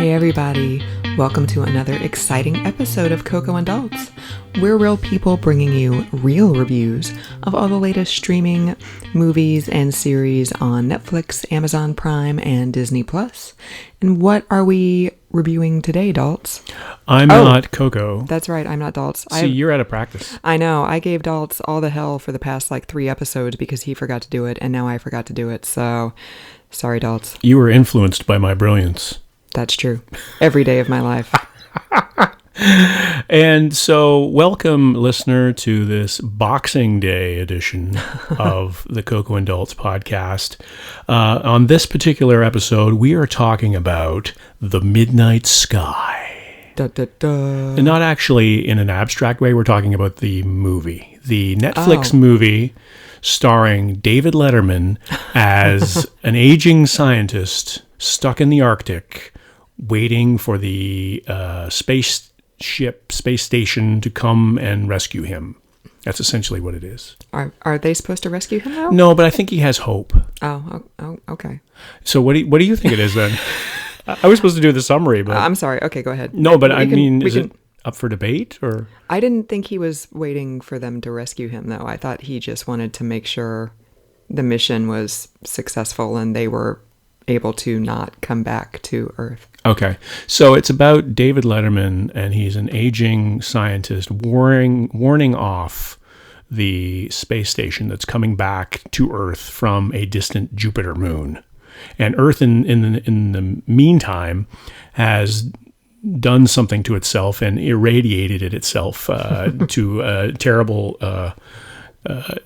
Hey everybody, welcome to another exciting episode of Coco and Adults. We're real people bringing you real reviews of all the latest streaming movies and series on Netflix, Amazon Prime, and Disney Plus. And what are we reviewing today, Daltz? I'm not Coco. That's right, I'm not Daltz. See, you're out of practice. I know, I gave Daltz all the hell for the past 3 episodes because he forgot to do it, and now I forgot to do it, so sorry, Daltz. You were influenced by my brilliance. That's true. Every day of my life. And so, welcome, listener, to this Boxing Day edition of the Coco and Adults podcast. On this particular episode, we are talking about The Midnight Sky. Da, da, da. And not actually in an abstract way, we're talking about the movie. The Netflix movie starring David Letterman as an aging scientist stuck in the Arctic, waiting for the space station to come and rescue him. That's essentially what it is. Are they supposed to rescue him now? No, but I think he has hope. Oh, okay. So what do you think it is then? I was supposed to do the summary, but I'm sorry. Okay, go ahead. No, but is it up for debate or? I didn't think he was waiting for them to rescue him, though. I thought he just wanted to make sure the mission was successful and they were able to not come back to Earth. Okay. So it's about David Letterman, and he's an aging scientist warning off the space station that's coming back to Earth from a distant Jupiter moon. And Earth in the meantime has done something to itself and irradiated it itself to a terrible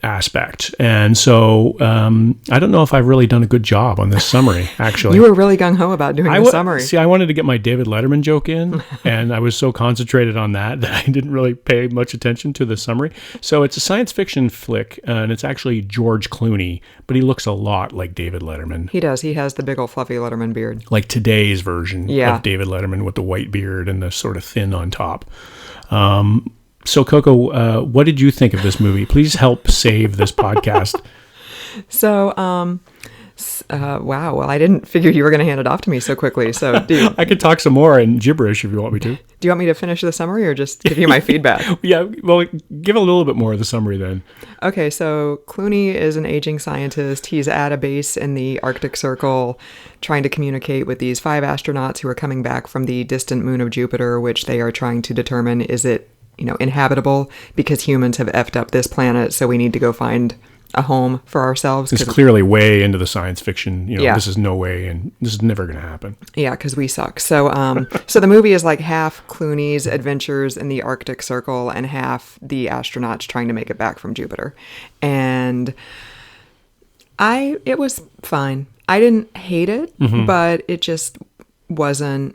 aspect. And so I don't know if I've really done a good job on this summary, actually. You were really gung-ho about doing the summary. See, I wanted to get my David Letterman joke in, and I was so concentrated on that I didn't really pay much attention to the summary. So it's a science fiction flick, and it's actually George Clooney, but he looks a lot like David Letterman. He does. He has the big old fluffy Letterman beard. Like today's version of David Letterman with the white beard and the sort of thin on top. So, Coco, what did you think of this movie? Please help save this podcast. So, wow. Well, I didn't figure you were going to hand it off to me so quickly. So, I could talk some more in gibberish if you want me to. Do you want me to finish the summary or just give you my feedback? Yeah, well, give a little bit more of the summary then. Okay, so Clooney is an aging scientist. He's at a base in the Arctic Circle trying to communicate with these 5 astronauts who are coming back from the distant moon of Jupiter, which they are trying to determine, is it inhabitable, because humans have effed up this planet, so we need to go find a home for ourselves. It's clearly way into the science fiction. This is no way, and this is never going to happen. Yeah, because we suck. So, so the movie is like half Clooney's adventures in the Arctic Circle and half the astronauts trying to make it back from Jupiter. And it was fine. I didn't hate it, but it just wasn't.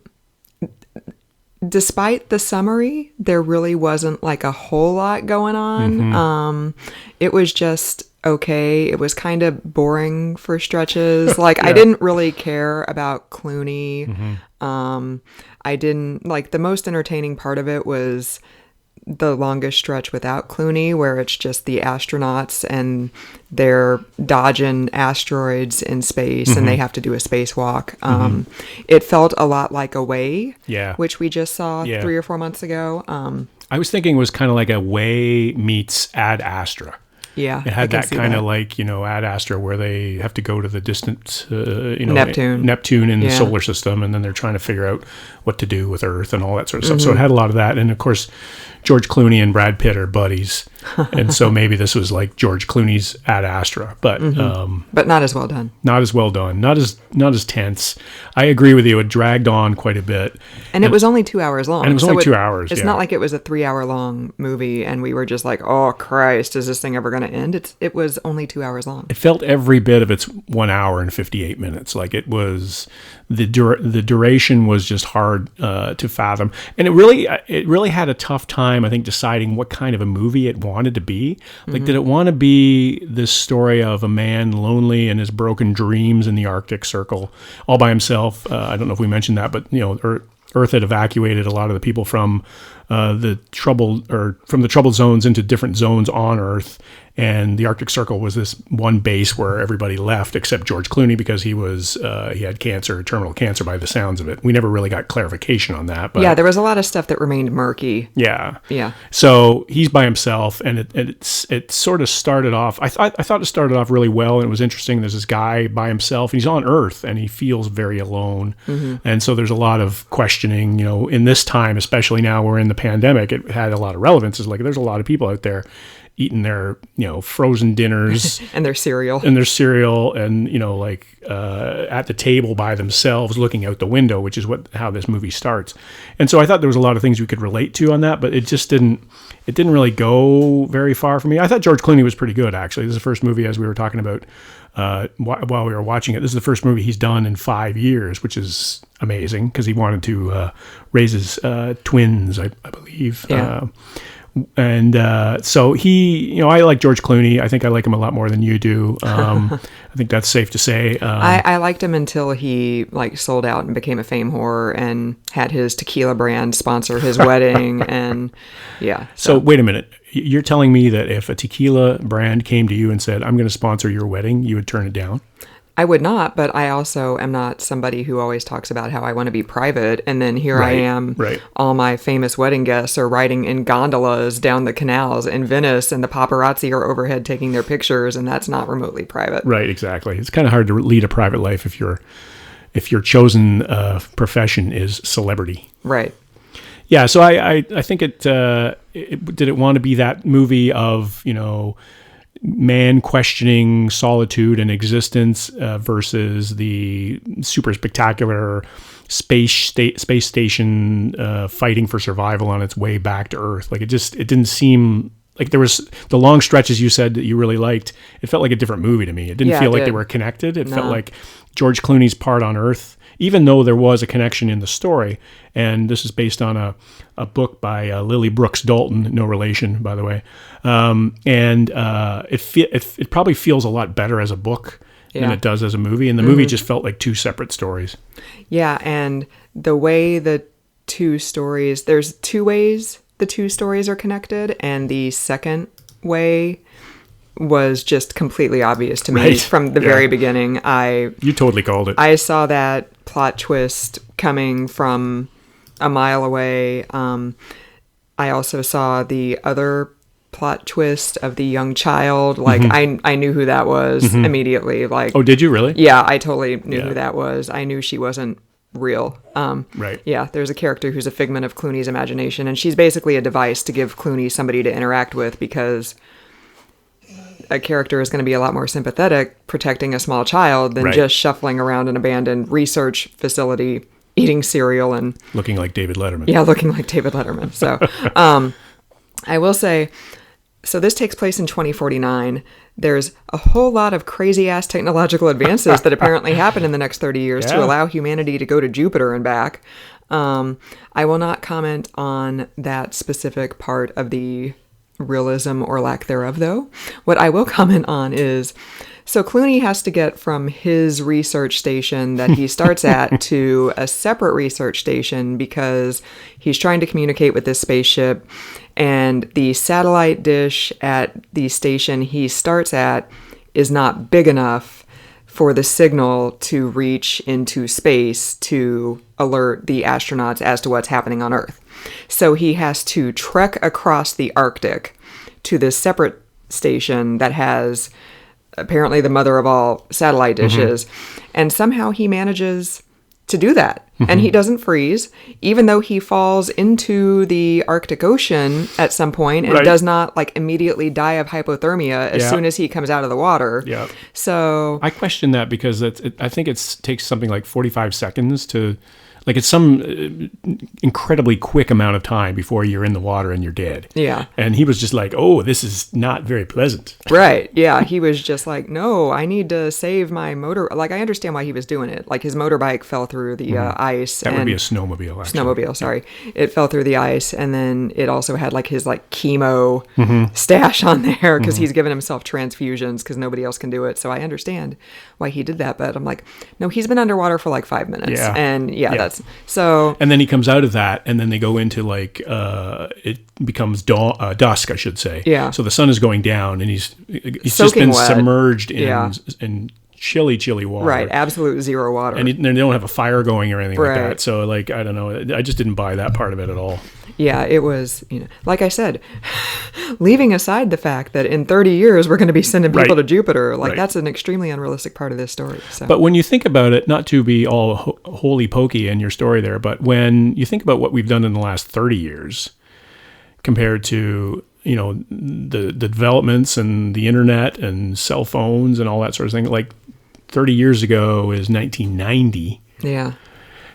Despite the summary, there really wasn't a whole lot going on. It was just okay. It was kind of boring for stretches. I didn't really care about Clooney. I didn't the most entertaining part of it was the longest stretch without Clooney, where it's just the astronauts and they're dodging asteroids in space and they have to do a spacewalk. It felt a lot like Away, which we just saw 3 or 4 months ago. I was thinking it was kind of like Away meets Ad Astra. Yeah, it had that kind of Ad Astra, where they have to go to the distant, Neptune in the solar system, and then they're trying to figure out what to do with Earth and all that sort of stuff. So it had a lot of that, and of course, George Clooney and Brad Pitt are buddies, and so maybe this was like George Clooney's Ad Astra, but not as well done. Not as well done. Not as tense. I agree with you. It dragged on quite a bit, and it was only 2 hours long. And it was only 2 hours. It's not like it was a 3-hour long movie, and we were just like, "Oh Christ, is this thing ever going to end?" It was only 2 hours long. It felt every bit of its 1 hour and 58 minutes. Like it was the duration was just hard to fathom, and it really had a tough time, I think, deciding what kind of a movie it wanted to be. Like, did it want to be this story of a man lonely and his broken dreams in the Arctic Circle all by himself? I don't know if we mentioned that, but Earth had evacuated a lot of the people from the troubled or from the troubled zones into different zones on Earth. And the Arctic Circle was this one base where everybody left except George Clooney because he had cancer, terminal cancer by the sounds of it. We never really got clarification on that. But yeah, there was a lot of stuff that remained murky. Yeah. Yeah. So he's by himself, and it sort of started off, I thought it started off really well, and it was interesting. There's this guy by himself, and he's on Earth, and he feels very alone. And so there's a lot of questioning, in this time, especially now we're in the pandemic, it had a lot of relevance. It's like there's a lot of people out there eating their, frozen dinners and their cereal and at the table by themselves looking out the window, which is how this movie starts. And so I thought there was a lot of things we could relate to on that, but it didn't really go very far for me. I thought George Clooney was pretty good, actually. This is the first movie, as we were talking about while we were watching it, this is the first movie he's done in 5 years, which is amazing because he wanted to raise his twins, I believe. Yeah. So he, I like George Clooney. I think I like him a lot more than you do. I think that's safe to say. I liked him until he sold out and became a fame whore and had his tequila brand sponsor his wedding. And yeah. So wait a minute. You're telling me that if a tequila brand came to you and said, I'm going to sponsor your wedding, you would turn it down? I would not, but I also am not somebody who always talks about how I want to be private. And then here I am, all my famous wedding guests are riding in gondolas down the canals in Venice, and the paparazzi are overhead taking their pictures, and that's not remotely private. Right, exactly. It's kind of hard to lead a private life if your chosen profession is celebrity. Right. Yeah, so I think did it want to be that movie of, man questioning solitude and existence versus the super spectacular space station fighting for survival on its way back to Earth. It didn't seem like there was the long stretches you said that you really liked. It felt like a different movie to me. It didn't feel like they were connected. It felt like George Clooney's part on Earth, even though there was a connection in the story. And this is based on a book by Lily Brooks Dalton, no relation, by the way. It probably feels a lot better as a book than it does as a movie. And the movie just felt like two separate stories. Yeah, and the way the two stories, there's two ways the two stories are connected, and the second way was just completely obvious to me from the very beginning. You totally called it. I saw that plot twist coming from a mile away. I also saw the other plot twist of the young child. I knew who that was immediately. Oh, did you really? Yeah, I totally knew who that was. I knew she wasn't real. Right. Yeah, there's a character who's a figment of Clooney's imagination, and she's basically a device to give Clooney somebody to interact with, because a character is going to be a lot more sympathetic protecting a small child than just shuffling around an abandoned research facility eating cereal and looking like David Letterman. Yeah, looking like David Letterman. So I will say, so this takes place in 2049. There's a whole lot of crazy ass technological advances that apparently happen in the next 30 years to allow humanity to go to Jupiter and back. I will not comment on that specific part of the realism or lack thereof, though. What I will comment on is, so Clooney has to get from his research station that he starts at to a separate research station because he's trying to communicate with this spaceship, and the satellite dish at the station he starts at is not big enough for the signal to reach into space to alert the astronauts as to what's happening on Earth. So he has to trek across the Arctic to this separate station that has apparently the mother of all satellite dishes. And somehow he manages to do that. And he doesn't freeze, even though he falls into the Arctic Ocean at some point and does not immediately die of hypothermia as soon as he comes out of the water. Yeah. So I question that because I think it takes something like 45 seconds to, it's some incredibly quick amount of time before you're in the water and you're dead. Yeah. And he was just like, oh, this is not very pleasant. Right. Yeah. He was just like, no, I need to save my motor. I understand why he was doing it. His motorbike fell through the ice. That would be a snowmobile, actually. Snowmobile, sorry. It fell through the ice. And then it also had his chemo stash on there because he's given himself transfusions because nobody else can do it. So I understand why he did that. But I'm like, no, he's been underwater for 5 minutes. Yeah. And that's So and then he comes out of that, and then they go into like it becomes dusk, I should say. Yeah. So the sun is going down, and he's just Soaking been wet. submerged Yeah. in chilly water. right, absolute zero water. And they don't have a fire going or anything like Right. that. So like I don't know, I just didn't buy that part of it at all. Yeah, it was, like I said, leaving aside the fact that in 30 years we're going to be sending people Right. to Jupiter, like Right. that's an extremely unrealistic part of this story. So. But when you think about it, not to be all holy pokey in your story there, but when you think about what we've done in the last 30 years compared to, the developments and the internet and cell phones and all that sort of thing, like 30 years ago is 1990. Yeah,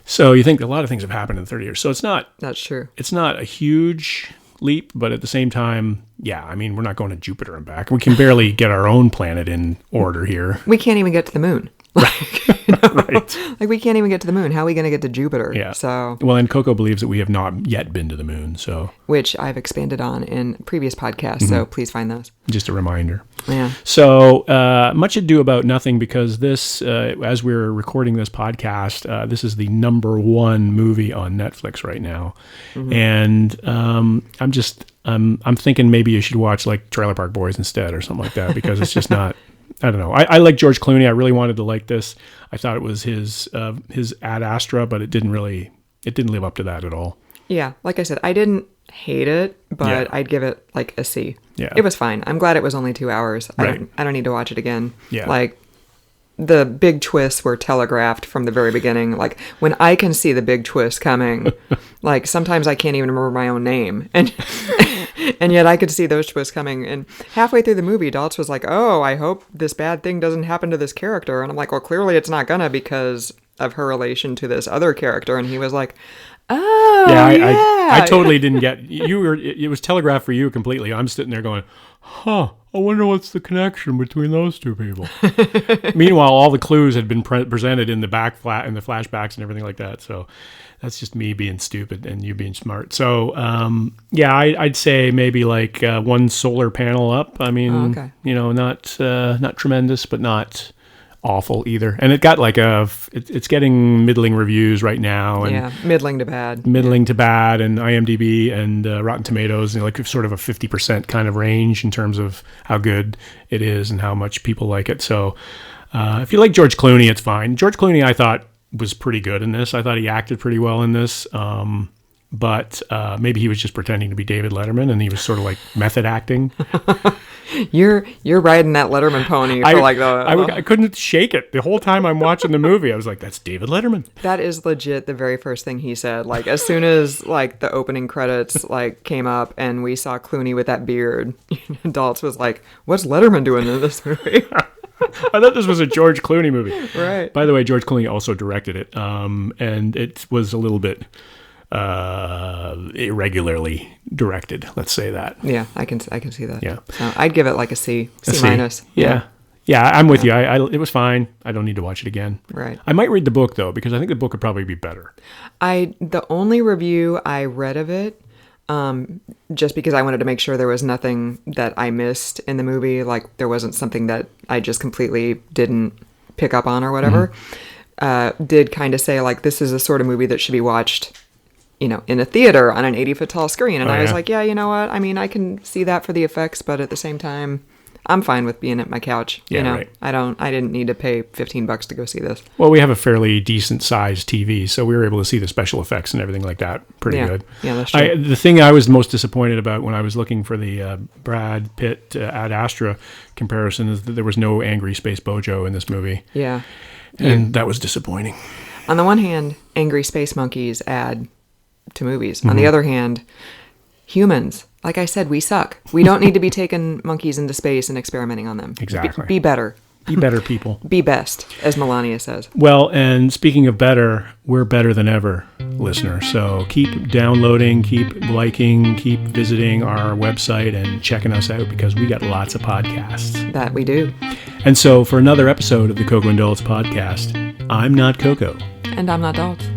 So you think a lot of things have happened in 30 years. So that's true. it's not a huge leap, but at the same time, yeah, I mean, we're not going to Jupiter and back. We can barely get our own planet in order here. We can't even get to the moon. Right. Like we can't even get to the moon. How are we going to get to Jupiter? Yeah. So, Well, and Coco believes that we have not yet been to the moon. So which I've expanded on in previous podcasts. Mm-hmm. So please find those. just a reminder. Yeah. So much ado about nothing, because this, as we're recording this podcast, this is the number one movie on Netflix right now. Mm-hmm. And I'm thinking maybe you should watch like Trailer Park Boys instead or something like that, because it's just not, I don't know. I like George Clooney. I really wanted to like this. I thought it was his Ad Astra, but it didn't live up to that at all. Yeah. Like I said, I didn't hate it, but Yeah. I'd give it like a C. Yeah. It was fine. I'm glad it was only 2 hours. Right. I don't need to watch it again. Yeah. Like the big twists were telegraphed from the very beginning. Like when I can see the big twist coming, like sometimes I can't even remember my own name. And and yet I could see those twists coming. And halfway through the movie, Daltz was like, "Oh, I hope this bad thing doesn't happen to this character." And I'm like, "Well, clearly it's not gonna because of her relation to this other character." And he was like, "Oh, yeah." I totally didn't get it was telegraphed for you completely. I'm sitting there going, I wonder what's the connection between those two people. Meanwhile, all the clues had been presented in the in the flashbacks and everything like that. So that's just me being stupid and you being smart. So yeah, I'd say maybe like one solar panel up. I mean, okay. Not tremendous, but not awful either. And it got like it's getting middling reviews right now. And Yeah, middling to bad. middling to bad, and IMDb and Rotten Tomatoes, like sort of a 50% kind of range in terms of how good it is and how much people like it. So if you like George Clooney, it's fine. George Clooney, I thought, was pretty good in this. I thought he acted pretty well in this. But maybe he was just pretending to be David Letterman, and he was sort of like method acting. You're riding that Letterman pony for I couldn't shake it the whole time I'm watching the movie. I was like, "That's David Letterman." That is legit the very first thing he said. Like as soon as like the opening credits like came up and we saw Clooney with that beard, Daltz was like, "What's Letterman doing in this movie?" I thought this was a George Clooney movie. Right. By the way, George Clooney also directed it, and it was a little bit irregularly directed. Let's say that. Yeah, I can see that. Yeah. So I'd give it like a C C. minus. Yeah. I'm with you. It was fine. I don't need to watch it again. Right. I might read the book though, because I think the book would probably be better. The only review I read of it, just because I wanted to make sure there was nothing that I missed in the movie, like there wasn't something that I just completely didn't pick up on or whatever, did kind of say like this is a sort of movie that should be watched, in a theater on an 80-foot tall screen. And I was like, yeah, you know what? I mean, I can see that for the effects, but at the same time, I'm fine with being at my couch. Right. I didn't need to pay $15 to go see this. Well, we have a fairly decent sized TV, so we were able to see the special effects and everything like that pretty good. Yeah, that's true. The thing I was most disappointed about when I was looking for the Brad Pitt Ad Astra comparison is that there was no angry Space Bojo in this movie. Yeah. And that was disappointing. On the one hand, angry space monkeys add to movies. On the other hand, humans, like I said, we suck. We don't need to be taking monkeys into space and experimenting on them. Exactly. Be better. Be better people. Be best, as Melania says. Well, and speaking of better, we're better than ever, listener. So keep downloading, keep liking, keep visiting our website and checking us out, because we got lots of podcasts. That we do. And so for another episode of the Coco and Dulles podcast, I'm not Coco. And I'm not Daltz.